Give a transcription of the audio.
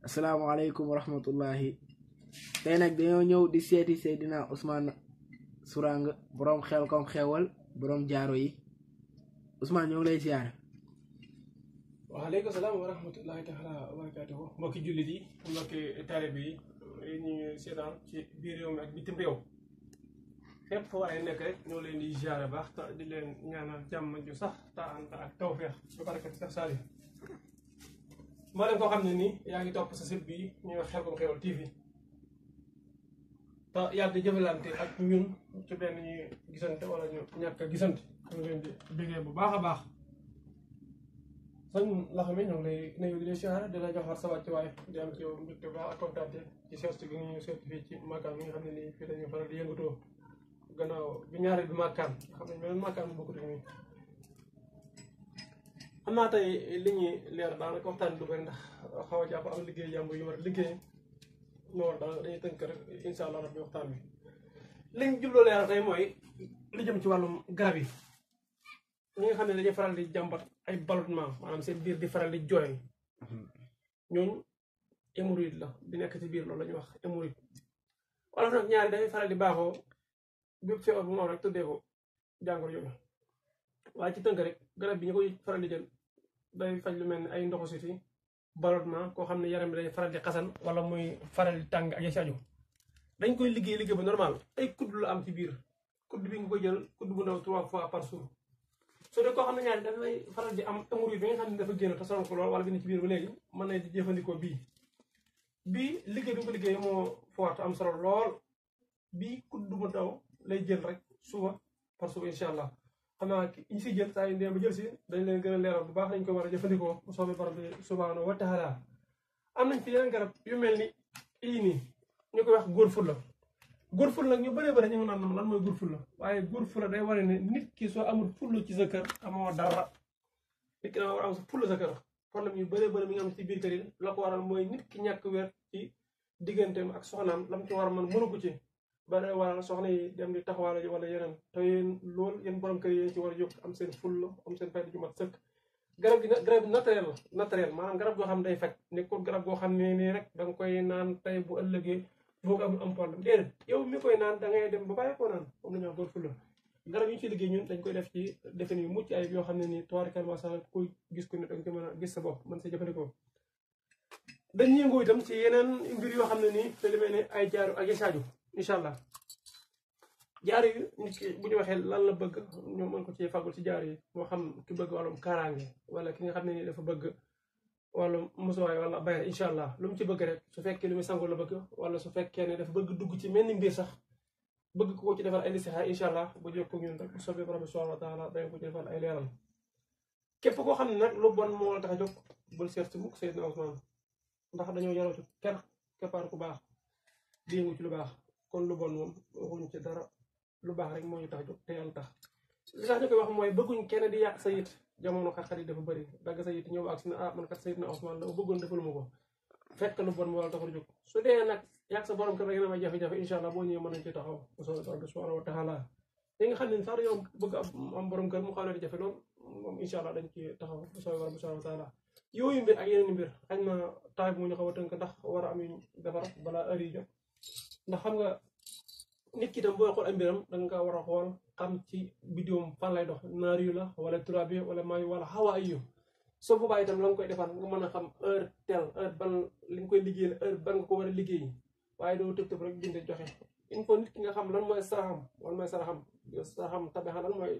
asalaamaaleykum wa rahmatullahi tey nag dañoo ñëw di seeti Seydina Ousmane Sourang boroom xel kom xewal boroom jaaro yi Ousmane ñoo ngi lay ziyaare. waaleykum salaam wa rahmatullahi taala wa barakaatuhu mbokki jullit yi mbokki taalibe yi ñu seetaan ci biir réew mi ak bitim réew fépp fa waaye nekk rek ñoo leen di ziyaare baax te di leen ñaanal jàmm ju sax te ànd ak tawfeex ba barakat sax Saliou moo leen koo xam ne nii yaa ngi topp sa site bi ñuy wax Xelcom Xewal TV te yàgg di jëfalante ak ñun ci benn ñuy gisante wala ñu ñàkk a gisante ñu leen di bégee bu baax a baax sëñ Laxa mi ñoo ngi lay nuyu di la siyaare di la joxaat sa wàccuwaay di am ci yow mbégte bu baax ak kontaante ci seet gi ñu seet fii ci makkaan mi nga xam ne nii fii dañuy faral di yëngatoo gannaaw bi ñaareel bi makkaan nga xam ne beneen makkaan bu bokkut nii xam naa tey li ñuy leer daanaka waxtaan du bëri ndax xaw a jàpp am liggéey jàmbur yu war liggéey ñoo war daanaka dañuy tënk rek incha allah rabbi waxtaan bi liñ jubloo leer tey mooy li jëm ci wàllum garab yi ñi nga xam ne dañuy faral di jàmbat ay ballonnement maanaam seen biir di faral di jooy ñooñu hémorroïde la bi nekk ci biir loolu la ñuy wax hémorroïde wala nag ñaari dafay faral di baaxoo bépp feebar bu mu am rek tuddee ko jàngoro yooyu waaye ci tënk rek garab bi ñu koy faral di jël day faj lu mel ni ay ndoxu siti ballonnement koo xam ne yaram bi day faral di xasan wala muy faral di tàng ak ya si aju dañ koy liggéey bu normal ay kudd la am ci biir kudd bi nga koy jël kudd bu ndaw 3 fois par jour su dee koo xam ne ñaari dafay faral di am hémorroïde bi nga xam ne dafa génn te sonal ko lool wala bi ne ci biir ba léegi mën na di jëfandikoo bii liggéey bi nga ko liggéey moo fort am solo lool bii kudd bu ndaw lay jël rek suba par suba incha allah xam naa ñi si jël saa yu ndee ba jël si dañ leen gën a leeral bu baax dañ ko war a jëfandikoo bu soobee borom bi subhaanahu wa taala am nañ fi yeneen garab yu mel ni ii nii ñu koy wax góor ful la góor ful nag ñu bëree bëri ñu ngi naan lan mooy góor ful la waaye góor ful la day wane ne nit ki soo amul full ci sa kër amoo dara nit ki dama war a am sa full sa kër problème yu bëree bëri mi nga am ci biir kër yi la ko waral mooy nit ki ñàkk weer ci digganteem ak soxnaam lam ci war a mën mënu ko ci ba day waral soxna yi dem di taxawaale ji wala yeneen te yéen loolu yéen borom kër yi ci war a jóg am seen full am seen fayda ju mat sëkk garab gi garab bi naturel maanaam garab goo xam ne day faj nekkul garab goo xam ne nii rek da nga koy naan tey bu ëllëgee boo ko am problème déedéet yow mi koy naan da ngay dem ba bàyyi koo naan comme la ñu wax góor fulla garab yi ñu ci liggéey ñun dañ koy def ci defin yu mucc ayib yoo xam ne nii tubaarkal macha allah kuy gis ko ne danga ko mën a gis sa bopp mën sa jëfandikoo dañ yëngu itam ci yeneen mbir yoo xam ne nii te li mel ne ay jaaru ak saaju incha allah jaaru yi nit ki bu ñu waxee lan la bëgg ñoo mën ko ci fàggul ci jaaru yi moo xam ki bëgg wàllum kaaraange wala ki nga xam ne nii dafa bëgg wala musuwaay wala bayra incha allah lu mu ci bëgg rek su fekkee lu muy sangu la bëgg wala su fekkee ne dafa bëgg dugg ci mel ni mbir sax bëgg ko ci defal ay listixaar incha allah bu jokkoo ñun rek bu soobee borom bi subhanahu wa taala dañ ko ci defal ay leeral képp koo xam ne nag lu bon moo la tax a jóg bul seet si mukk Seydina Ousmane ndax dañoo yaroo ci ker keppaar ku baax di yëngu ci lu baax kon lu bon moom waxuñ ci dara lu baax rek moo ñu tax a jóg te yàlla tax li tax ñu koy wax mooy bëgguñ kenn di yàq sa yit jamono xat-xat yi dafa bëri dagg sa yit ñëw ak si ne man kat Seydina Ousmane la bëggoon defaluma ko fekk lu bon moo la taxul jóg su dee nag yàq sa borom kër rek na may jafe-jafe incha allah boo ñëwee mën nañ ci taxaw bu soobee borom bi subhanahu wa taala li nga xam ne sax dañoo bëgg am borom kër mu xaw leen di jafe loolu moom incha allah dañ ci taxaw bu soobee borom bi subhanahu wa taala yooyu mbir ak yeneen mbir xañ na taay bu mu ñu xaw a tënk ndax war a am yu defar balaa heure yi jot ndax xam nga nit ki tam booy xool ay mbiram da nga war a xool xam ci biddiwam fan lay dox naar yu la wala turaab yi wala maayu wala xawa ay yu soo boobaa itam la nga koy defar nga mën a xam heure ban li nga koy liggéey heure ban nga ko war a liggéey waaye doo tëb tëb rek jënd joxe il faut nit ki nga xam lan mooy saraxam wala mooy saraxam tabaxa lan mooy